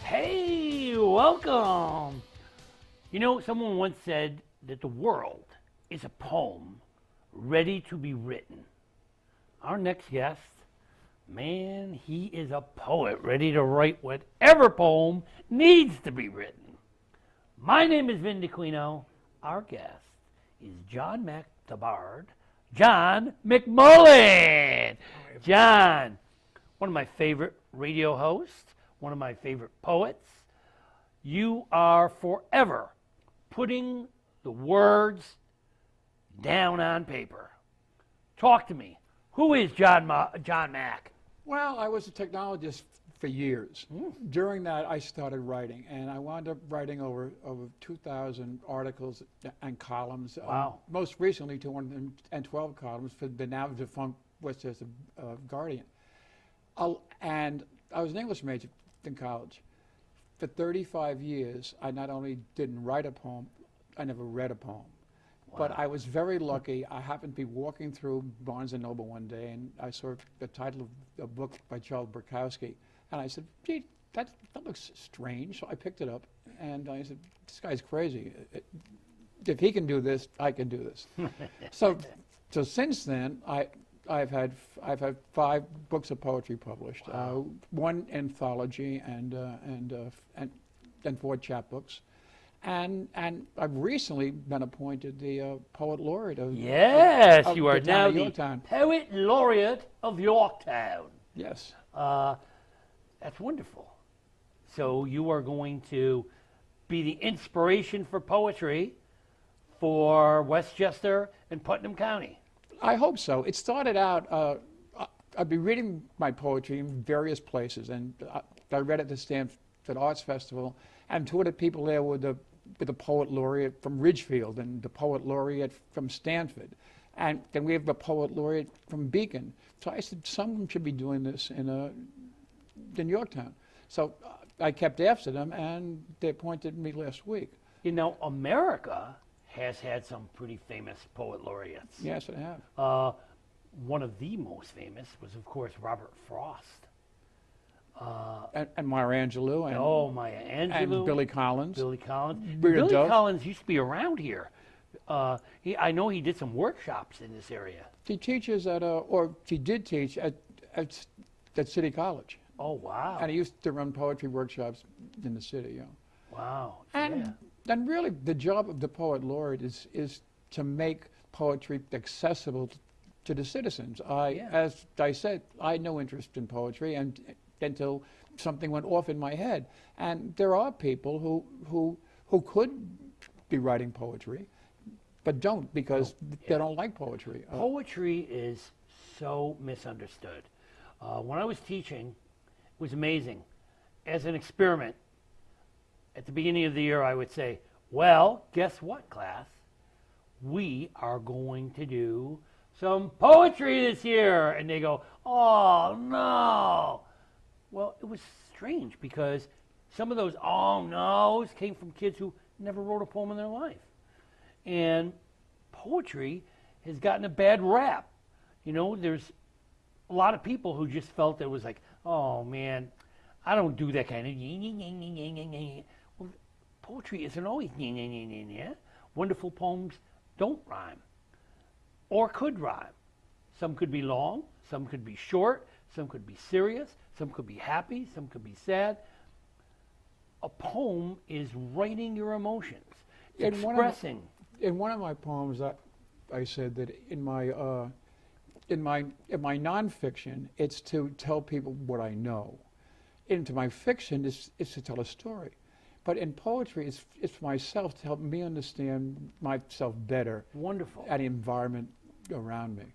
Hey, welcome. You know, someone once said that the world is a poem ready to be written. Our next guest, man, he is a poet ready to write whatever poem needs to be written. My name is Vin DeQuino. Our guest is John McMullen. John, one of my favorite radio hosts, one of my favorite poets. You are forever putting the words down on paper. Talk to me. Who is John Mack? Well, I was a technologist for years. During that, I started writing, and I wound up writing over 2,000 articles and columns. Wow. Most recently, 212 columns for the now defunct Westchester Guardian. And I was an English major in college. For 35 years, I not only didn't write a poem, I never read a poem. Wow. But I was very lucky. I happened to be walking through Barnes & Noble one day, and I saw the title of a book by Charles Bukowski. And I said, gee, that looks strange. So I picked it up, and I said, this guy's crazy. If he can do this, I can do this. So since then, I've had 5 books of poetry published, Wow. 1 anthology and 4 chapbooks. And I've recently been appointed the poet laureate of Yes, of you are the town now of the Yorktown. poet laureate of Yorktown. Yes. That's wonderful. So you are going to be the inspiration for poetry for Westchester and Putnam County. I hope so. It started out, I'd be reading my poetry in various places, and I read at the Stanford Arts Festival, and 2 of the people there were the poet laureate from Ridgefield and the poet laureate from Stanford. And then we have the poet laureate from Beacon. So I said, someone should be doing this in Yorktown. So I kept after them, and they appointed me last week. You know, America has had some pretty famous poet laureates. Yes, I have. One of the most famous was, of course, Robert Frost. And Maya Angelou. And, Maya Angelou. And Billy Collins. Billy Collins. Weird Billy Dove. Collins used to be around here. I know he did some workshops in this area. He teaches or he did teach at City College. Oh, wow. And he used to run poetry workshops in the city, yeah. Wow. And then really the job of the poet laureate is to make poetry accessible to the citizens. As I said, I had no interest in poetry until something went off in my head. And there are people who could be writing poetry, but don't because they don't like poetry. Poetry is so misunderstood. When I was teaching, it was amazing. As an experiment, at the beginning of the year, I would say, well, guess what, class? We are going to do some poetry this year. And they go, oh, no. Well, it was strange because some of those oh no's came from kids who never wrote a poem in their life. And poetry has gotten a bad rap. You know, there's a lot of people who just felt it was like, oh man, I don't do that kind of well, poetry isn't always wonderful poems don't rhyme or could rhyme. Some could be long, some could be short, some could be serious, some could be happy, some could be sad. A poem is writing your emotions, expressing. In one of my poems, I said that in my nonfiction, it's to tell people what I know. Into my fiction, it's to tell a story. But in poetry, it's for myself to help me understand myself better. Wonderful. And the environment around me.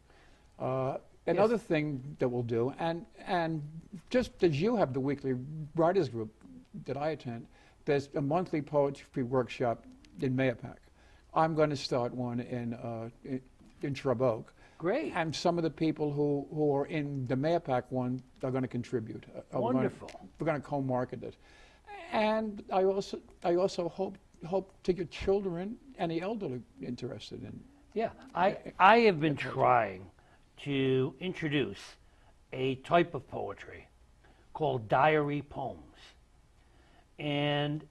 Another thing that we'll do, and just as you have the weekly writers group that I attend, there's a monthly poetry workshop in Mayapack. I'm going to start one in Shrub Oak. Great. And some of the people who are in the Mayapack one are going to contribute. Wonderful. We're going to co-market it. And I also hope to get children and the elderly interested in. Yeah, I have been trying to introduce a type of poetry called diary poems. and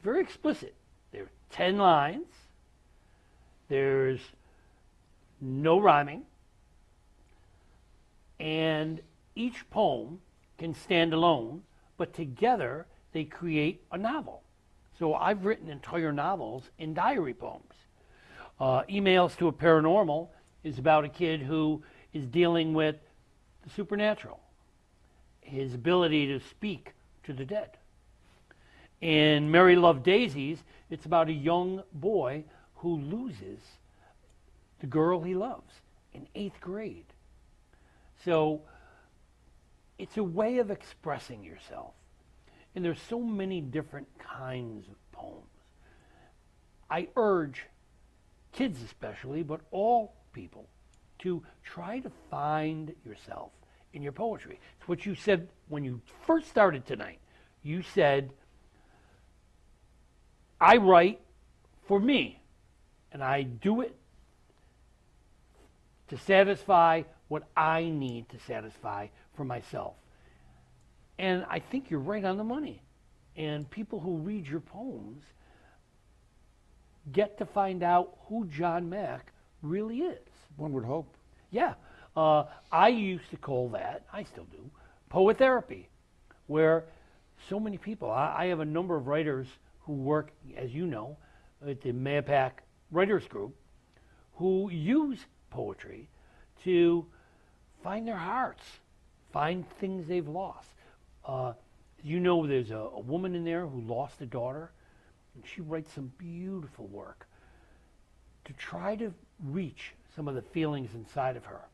very explicit. There's 10 lines. There's no rhyming. And each poem can stand alone, but together they create a novel. So I've written entire novels in diary poems. Emails to a Paranormal is about a kid who is dealing with the supernatural, his ability to speak to the dead. In Mary Loved Daisies, it's about a young boy who loses the girl he loves in 8th grade. So it's a way of expressing yourself. And there's so many different kinds of poems. I urge kids especially, but all people, to try to find yourself in your poetry. It's what you said when you first started tonight. You said, I write for me, and I do it to satisfy what I need to satisfy for myself. And I think you're right on the money. And people who read your poems get to find out who John Mack really is. One would hope. Yeah. I used to call that, I still do, poetherapy, where so many people, I have a number of writers who work, as you know, at the Mayapack Writers Group, who use poetry to find their hearts, find things they've lost. You know, there's a woman in there who lost a daughter, and she writes some beautiful work to try to reach some of the feelings inside of her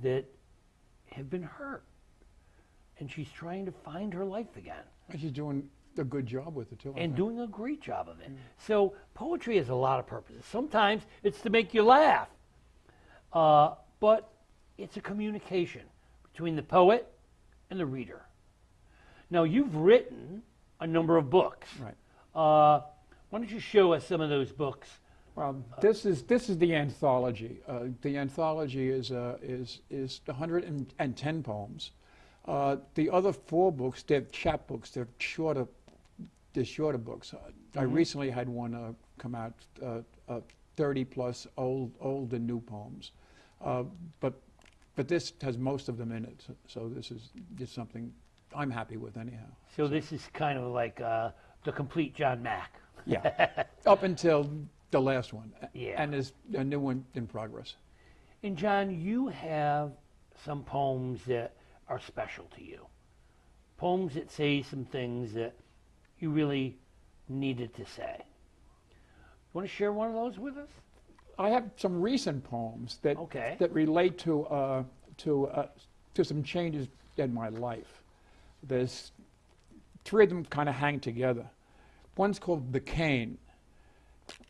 that have been hurt. And she's trying to find her life again. And she's doing a good job with it, too. And doing a great job of it. So poetry has a lot of purposes. Sometimes it's to make you laugh. But it's a communication between the poet and the reader. Now, you've written a number of books. Right. Why don't you show us some of those books? Well, this is the anthology. The anthology is 110 poems. The other 4 books, they're chapbooks. They're shorter books. I recently had one come out, 30 plus old and new poems. But this has most of them in it. So this is just something I'm happy with anyhow. So this is kind of like the complete John Mack. Yeah, up until the last one. Yeah. And there's a new one in progress. And John, you have some poems that are special to you. Poems that say some things that you really needed to say. You want to share one of those with us? I have some recent poems that relate to some changes in my life. There's 3 of them kind of hang together. One's called The Cane.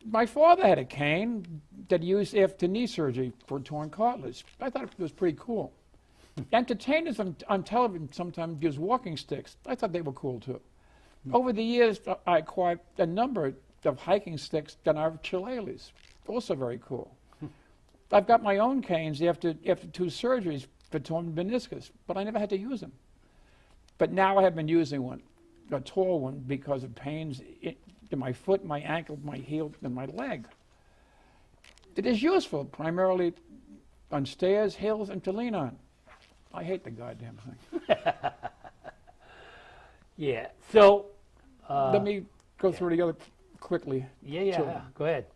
My father had a cane that he used after knee surgery for torn cartilage. I thought it was pretty cool. Entertainers on television sometimes use walking sticks. I thought they were cool too. Over the years, I acquired a number of hiking sticks that are shillelaghs, also very cool. I've got my own canes after 2 surgeries for torn meniscus, but I never had to use them. But now I have been using one, a tall one, because of pains in my foot, my ankle, my heel, and my leg. It is useful primarily on stairs, hills, and to lean on. I hate the goddamn thing. Yeah. So let me go through the other quickly. Yeah. Go ahead.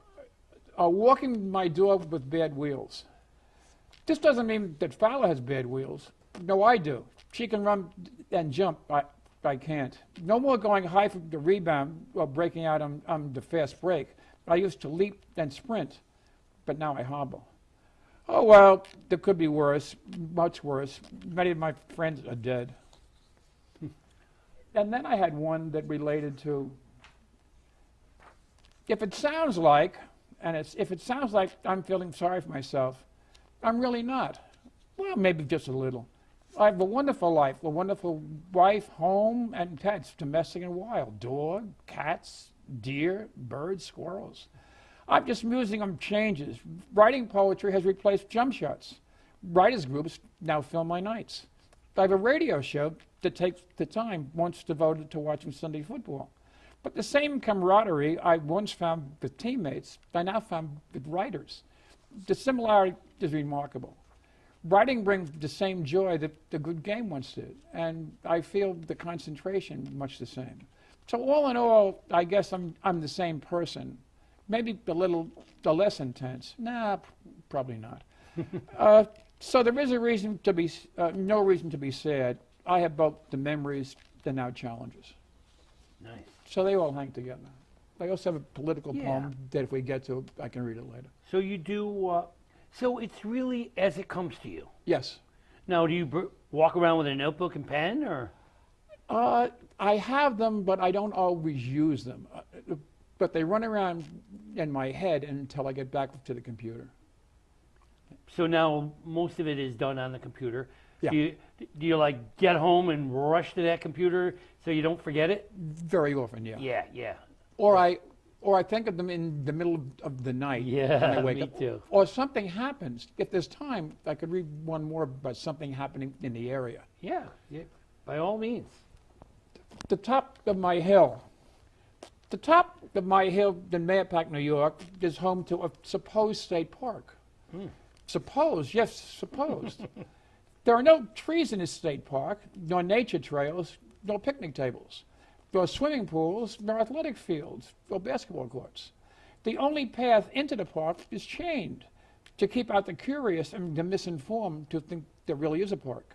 Walking my dog with bad wheels. This doesn't mean that Fowler has bad wheels. No, I do. She can run and jump. I can't. No more going high for the rebound or breaking out on the fast break. I used to leap and sprint, but now I hobble. Oh, well, there could be worse, much worse. Many of my friends are dead. And then I had one that related to, if it sounds like I'm feeling sorry for myself, I'm really not. Well, maybe just a little. I have a wonderful life, a wonderful wife, home, and pets, domestic and wild. Dog, cats, deer, birds, squirrels. I'm just musing on changes. Writing poetry has replaced jump shots. Writers groups now fill my nights. I have a radio show that takes the time once devoted to watching Sunday football. But the same camaraderie I once found with teammates, I now found with writers. The similarity is remarkable. Writing brings the same joy that the good game once did, and I feel the concentration much the same. So all in all, I guess I'm the same person. Maybe a little less intense. Nah, probably not. So there is a reason to be, no reason to be sad. I have both the memories and now challenges. Nice. So they all hang together. I also have a political Yeah. poem that if we get to, I can read it later. So you do. So it's really as it comes to you. Yes. Now, do you walk around with a notebook and pen, or? I have them, but I don't always use them. But they run around in my head until I get back to the computer. So now most of it is done on the computer. Yeah. Do you like get home and rush to that computer so you don't forget it? Very often, yeah. Yeah, yeah. Or I think of them in the middle of the night when I Yeah, wake me up. too. Or something happens. If there's time, I could read one more about something happening in the area. Yeah, yeah, by all means. The top of my hill. The top of my hill in Mayapack, New York, is home to a supposed state park. Supposed, yes, supposed. There are no trees in this state park, nor nature trails, nor picnic tables, nor swimming pools, nor athletic fields, nor basketball courts. The only path into the park is chained to keep out the curious and the misinformed to think there really is a park.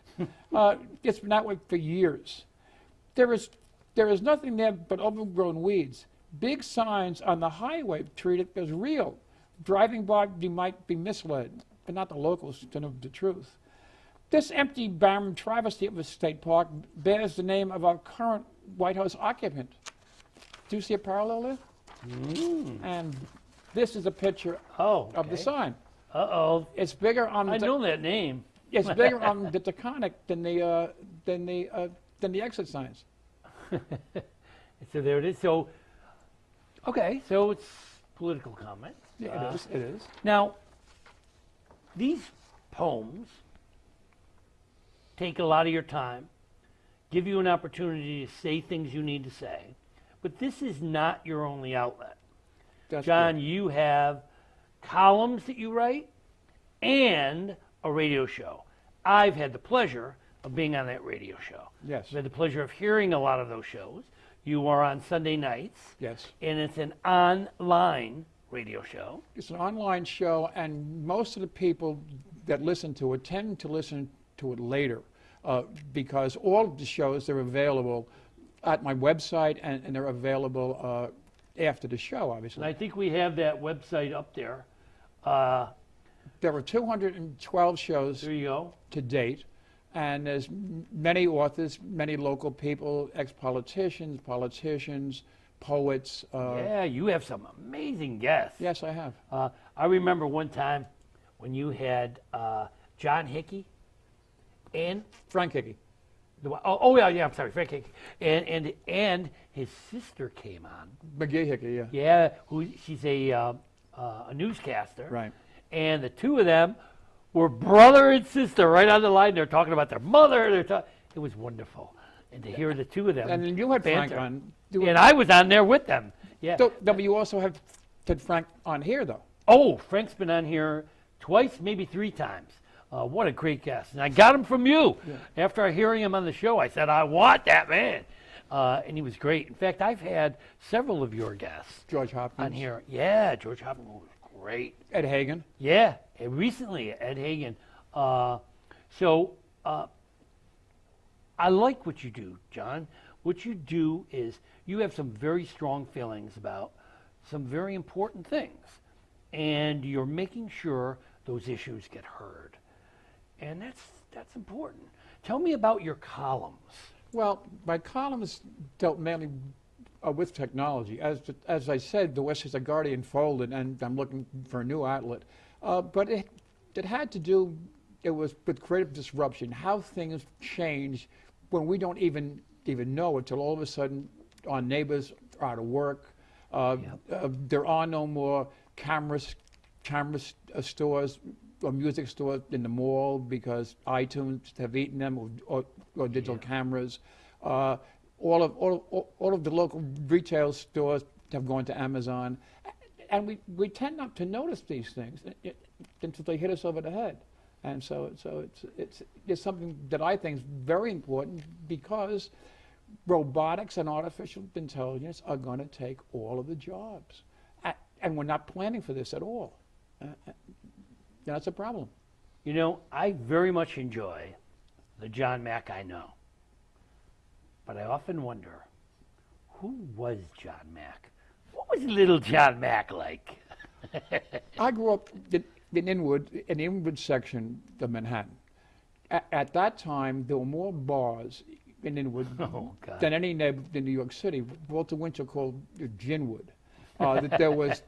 It's been that way for years. There is nothing there but overgrown weeds. Big signs on the highway treat it as real. Driving by, you might be misled, but not the locals to know the truth. This empty, barren travesty of a state park bears the name of our current White House occupant. Do you see a parallel there? And this is a picture Oh, of the okay. sign. Uh-oh. It's bigger on I know that name. it's bigger on the Taconic than the exit signs. So there it is. So, okay, so it's political comment. Yeah, it is. Now, these poems take a lot of your time, give you an opportunity to say things you need to say, but this is not your only outlet. That's John, correct. you have columns that you write and a radio show. I've had the pleasure of being on that radio show. Yes. I've had the pleasure of hearing a lot of those shows. You are on Sunday nights, Yes. and it's an online radio show. It's an online show, and most of the people that listen to it tend to listen to it later because all of the shows, they're available at my website, and they're available after the show, And obviously. I think we have that website up there. There were 212 shows There you go. to date, and there's many authors, many local people, ex-politicians, politicians, poets. Yeah, you have some amazing guests. Yes, I have. I remember one time when you had John Hickey and Frank Hickey. I'm sorry, Frank Hickey, and his sister came on. McGee Hickey, yeah. Yeah, she's a newscaster. Right. And the two of them were brother and sister right on the line. They're talking about their mother. It was wonderful, and to hear the two of them. And then you had Frank banter. on. And I was on there with them. Yeah. But you also had Frank on here, though. Oh, Frank's been on here twice, maybe three times. What a great guest. And I got him from you. Yeah. After hearing him on the show, I said, I want that man. And he was great. In fact, I've had several of your guests George Hopkins. on here. Yeah, George Hopkins was great. Ed Hagen. Yeah, and recently, Ed Hagen. I like what you do, John. What you do is you have some very strong feelings about some very important things, and you're making sure those issues get heard. And that's important. Tell me about your columns. Well, my columns dealt mainly with technology. As I said, the Westchester Guardian folded, and I'm looking for a new outlet. But it had to do, it was with creative disruption, how things change when we don't even know it till all of a sudden our neighbors are out of work. There are no more camera stores or music stores in the mall because iTunes have eaten them, or or digital cameras. All of the local retail stores have gone to Amazon, and we tend not to notice these things until they hit us over the head. And so it's something that I think is very important, because robotics and artificial intelligence are going to take all of the jobs, and we're not planning for this at all. That's a problem. You know, I very much enjoy the John Mack I know, but I often wonder, who was John Mack? What was little John Mack like? I grew up in Inwood, in the Inwood section of Manhattan. At that time, there were more bars in Inwood than any neighborhood in New York City. Walter Winchell called it Ginwood. There was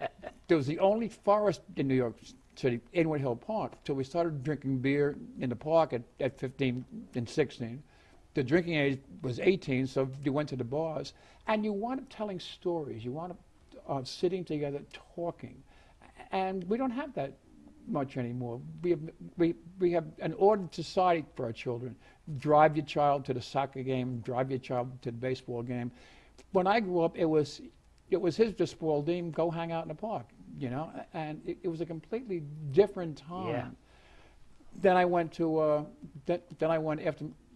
the only forest in New York City, Inwood Hill Park. So we started drinking beer in the park at 15 and 16. The drinking age was 18, so you went to the bars, and you wound up telling stories. You wound up sitting together, talking, and we don't have that much anymore. We have an ordered society for our children. Drive your child to the soccer game, drive your child to the baseball game. When I grew up, it was his Spalding, go hang out in the park, and it was a completely different time. Yeah. Then I went to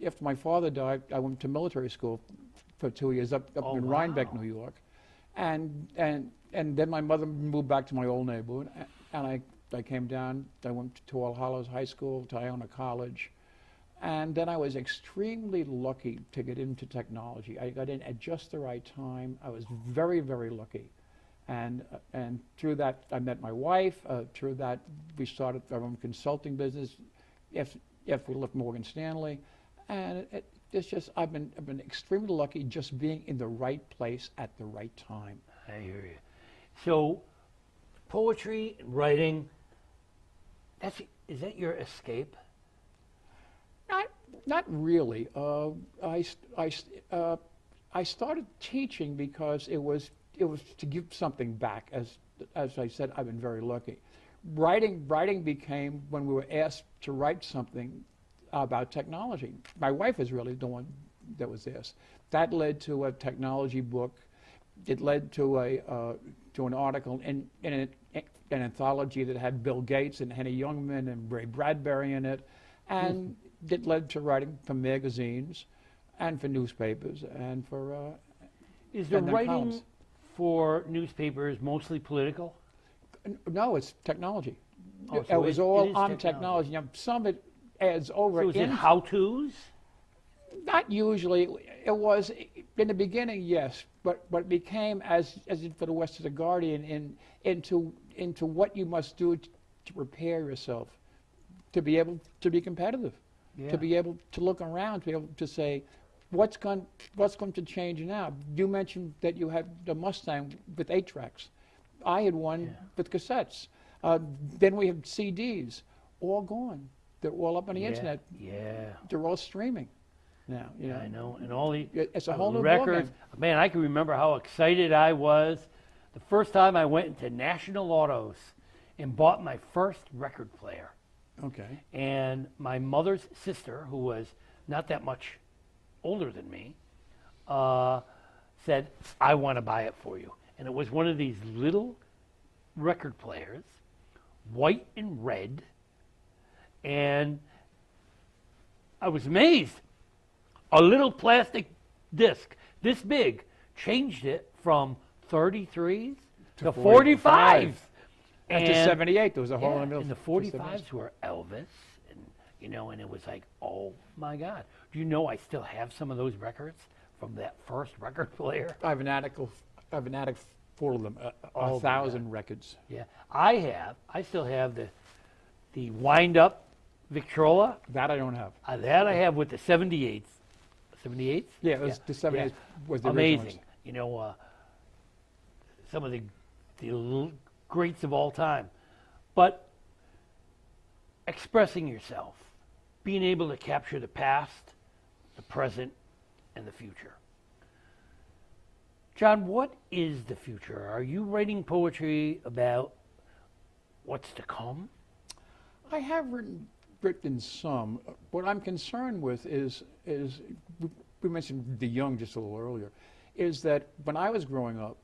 after my father died, I went to military school for 2 years up in Rhinebeck, New York, and then my mother moved back to my old neighborhood, and I came down. I went to All Hallows High School, to Iona College, and then I was extremely lucky to get into technology. I got in at just the right time. I was very, very lucky, and through that I met my wife. Through that we started our own consulting business. If we left Morgan Stanley, and it's just I've been extremely lucky just being in the right place at the right time. I hear you. So, poetry and writing, is that your escape? Not really. I started teaching because it was to give something back. As I said, I've been very lucky. Writing became when we were asked to write something about technology. My wife is really the one that was asked. That led to a technology book. It led to an article in an anthology that had Bill Gates and Henny Youngman and Ray Bradbury in it, and it led to writing for magazines and for newspapers and for. Is the writing columns. for newspapers mostly political? No, it's technology. Oh, so it was it all is on technology. technology. Now, some of it adds over. So is it how-tos? Not usually. It was in the beginning, yes, but it became as it for the West of the Guardian into what you must do to prepare yourself, to be able to be competitive, to be able to look around, to be able to say, what's going to change now? You mentioned that you had the Mustang with 8 tracks. I had one with cassettes. Then we have CDs, all gone. They're all up on the internet. Yeah. They're all streaming now. I know. And all the It's a whole new records. ballgame. Man, I can remember how excited I was the first time I went into National Autos and bought my first record player. Okay. And my mother's sister, who was not that much older than me, said, I want to buy it for you. And it was one of these little record players, white and red, and I was amazed. A little plastic disc this big changed it from 33s to 45s. After 78, there was a hole in the middle. And the 45s were Elvis, and and it was like, oh my God. Do you know I still have some of those records from that first record player? I have an attic full of them, 1,000 records. Yeah, I still have the wind-up Victrola. That I don't have. That I have with the 78s. 78s? Yeah, it was the 78 was the amazing. original Some of the greats of all time. But expressing yourself, being able to capture the past, the present, and the future. John, what is the future? Are you writing poetry about what's to come? I have written written some. What I'm concerned with is we mentioned the young just a little earlier, is that when I was growing up,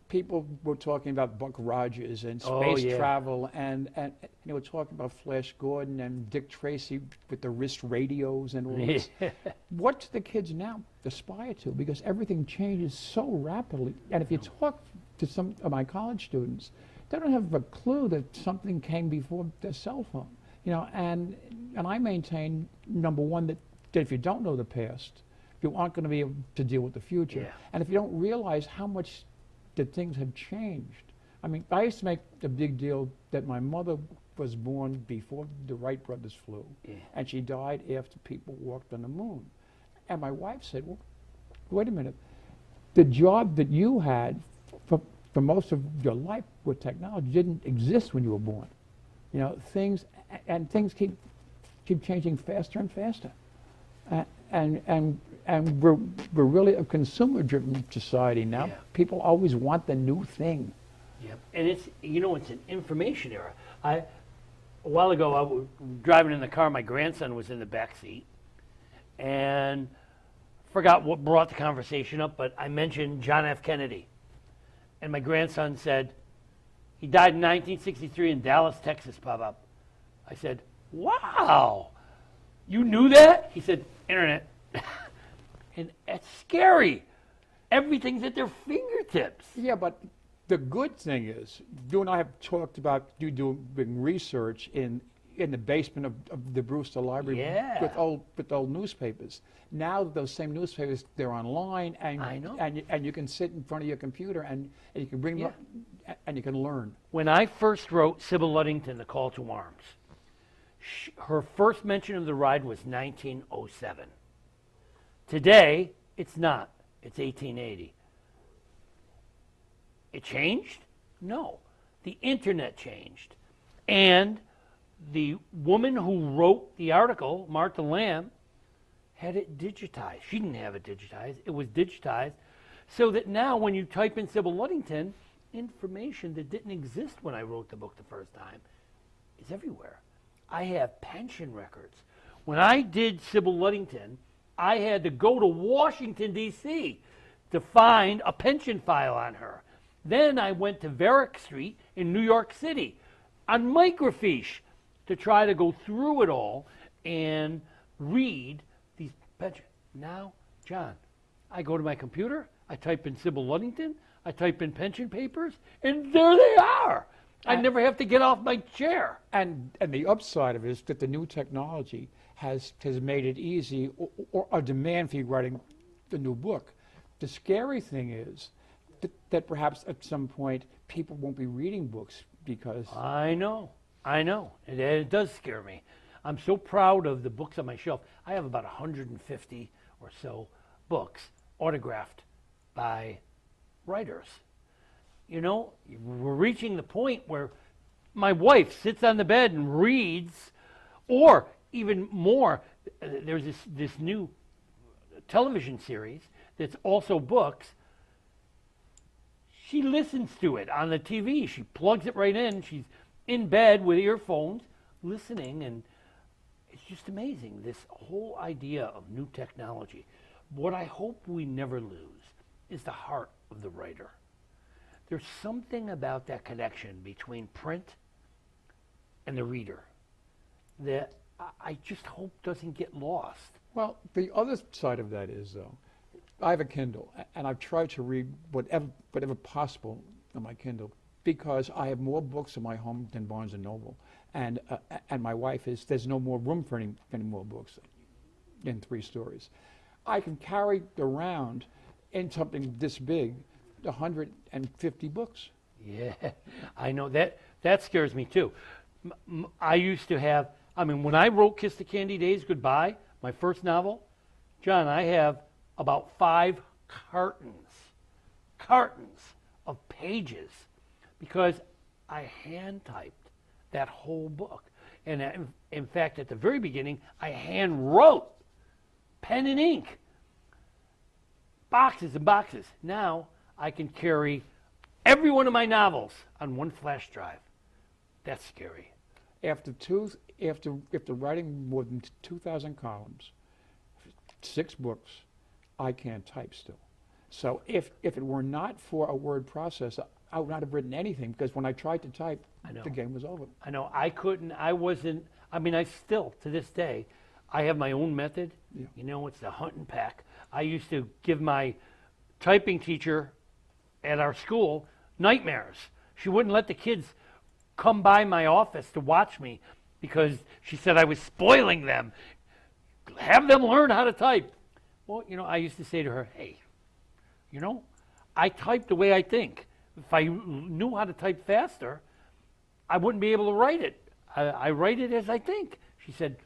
people were talking about Buck Rogers and space travel, and they were talking about Flash Gordon and Dick Tracy with the wrist radios and all this. What do the kids now aspire to? Because everything changes so rapidly. And if you talk to some of my college students, they don't have a clue that something came before their cell phone. And I maintain, number one, that if you don't know the past, you aren't going to be able to deal with the future. Yeah. And if you don't realize how much that things have changed. I mean, I used to make a big deal that my mother was born before the Wright brothers flew, and she died after people walked on the moon. And my wife said, well, wait a minute, the job that you had for most of your life with technology didn't exist when you were born. Things keep changing faster and faster. And we're really a consumer-driven society now. Yeah. People always want the new thing. Yep. And it's an information era. A while ago, I was driving in the car. My grandson was in the back seat, and forgot what brought the conversation up, but I mentioned John F. Kennedy, and my grandson said he died in 1963 in Dallas, Texas. Pop up. I said, "Wow, you knew that?" He said, "Internet." And it's scary. Everything's at their fingertips. Yeah, but the good thing is, you and I have talked about you doing research in the basement of the Brewster Library with old newspapers. Now those same newspapers, they're online, and I know. and you can sit in front of your computer and you can bring them up and you can learn. When I first wrote Sybil Luddington, The Call to Arms, her first mention of the ride was 1907. Today, it's not. It's 1880. It changed? No. The internet changed. And the woman who wrote the article, Martha Lamb, had it digitized. She didn't have it digitized. It was digitized so that now when you type in Sybil Luddington, information that didn't exist when I wrote the book the first time is everywhere. I have pension records. When I did Sybil Luddington, I had to go to Washington, D.C. to find a pension file on her. Then I went to Varick Street in New York City on microfiche to try to go through it all and read these pensions. Now, John, I go to my computer, I type in Sybil Luddington, I type in pension papers, and there they are. I never have to get off my chair. And the upside of it is that the new technology has made it easy, or a demand for you writing the new book. The scary thing is that perhaps at some point people won't be reading books because... I know. It does scare me. I'm so proud of the books on my shelf. I have about 150 or so books autographed by writers. We're reaching the point where my wife sits on the bed and reads, or even more, there's this new television series that's also books. She listens to it on the TV. She plugs it right in. She's in bed with earphones listening, and it's just amazing, this whole idea of new technology. What I hope we never lose is the heart of the writer. There's something about that connection between print and the reader that I just hope doesn't get lost. Well, the other side of that is, though, I have a Kindle, and I've tried to read whatever possible on my Kindle because I have more books in my home than Barnes & Noble. And my wife there's no more room for any more books in 3 stories. I can carry around in something this big 150 books. Yeah, I know. That scares me too. I used to have, when I wrote Kiss the Candy Days Goodbye, my first novel, John, I have about 5 cartons of pages because I hand typed that whole book. And in fact, at the very beginning, I hand wrote, pen and ink, boxes and boxes. Now I can carry every one of my novels on one flash drive. That's scary. after writing more than 2,000 columns, 6 books, I can't type still. So if it were not for a word processor, I would not have written anything, because when I tried to type, the game was over. I know. I couldn't. I wasn't. I mean, I still, to this day, I have my own method. Yeah. You know, it's the hunt and pack. I used to give my typing teacher at our school nightmares. She wouldn't let the kids come by my office to watch me because she said I was spoiling them. Have them learn how to type. Well, you know, I used to say to her, hey, you know, I type the way I think. If I knew how to type faster, I wouldn't be able to write it. I write it as I think. She said,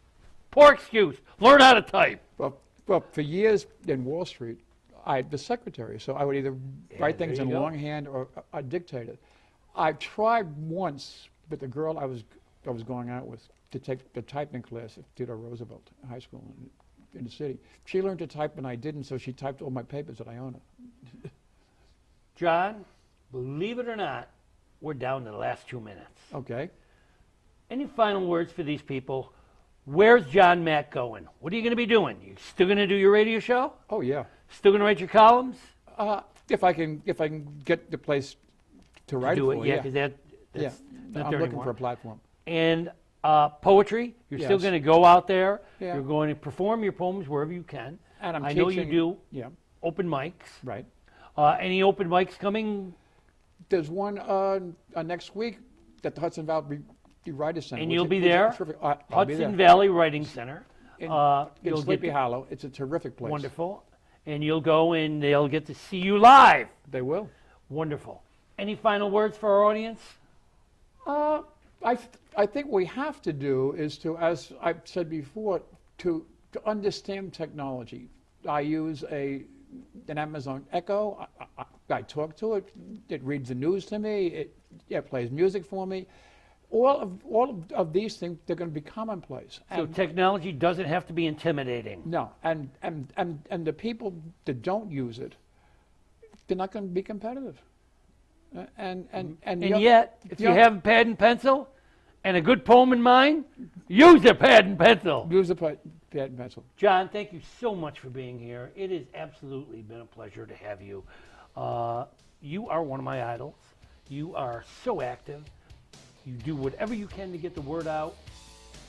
poor excuse. Learn how to type. Well, for years in Wall Street, I had the secretary, so I would either write things in longhand or I dictate it. I tried once with the girl I was going out with to take the typing class at Theodore Roosevelt High School in the city. She learned to type and I didn't, so she typed all my papers at Iona. John, believe it or not, we're down to the last 2 minutes. Okay. Any final words for these people? Where's John Mack going? What are you going to be doing? You still going to do your radio show? Oh yeah. Still going to write your columns? If I can get the place to write do it for, yeah, because that's not I'm there looking anymore. for a platform. And poetry, you're still Yes. going to go out there. Yeah. You're going to perform your poems wherever you can. And I know you teaching- do Yeah, open mics. right. Any open mics coming? There's one next week at the Hudson Valley Writers Center. And which you'll is- be which is there? terrific. I'll be there. Hudson Valley Writing Center. In You'll Sleepy get Hollow. It's a terrific place. wonderful. And you'll go and they'll get to see you live. They will. Wonderful. Any final words for our audience? I think what we have to do is to, as I've said before, to understand technology. I use an Amazon Echo. I talk to it. It reads the news to me. It plays music for me. All of these things, they're going to be commonplace. So And technology doesn't have to be intimidating. no, and the people that don't use it, they're not going to be competitive. And yet, if you have a pad and pencil and a good poem in mind, use a pad and pencil. use the pad and pencil. John, thank you so much for being here. It has absolutely been a pleasure to have you. You are one of my idols. You are so active. You do whatever you can to get the word out.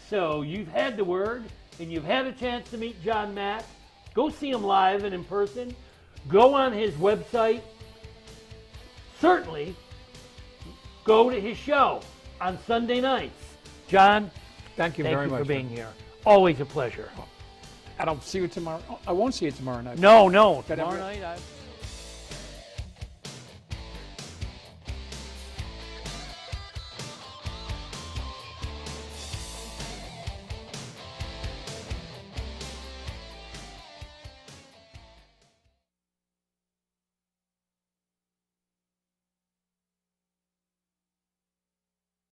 So you've had the word, and you've had a chance to meet John Mack. Go see him live and in person. Go on his website. Certainly, go to his show on Sunday nights. John, Thank you thank very you much. for being here. Always a pleasure. And I'll see you tomorrow. I won't see you tomorrow night. No, That tomorrow ever- night,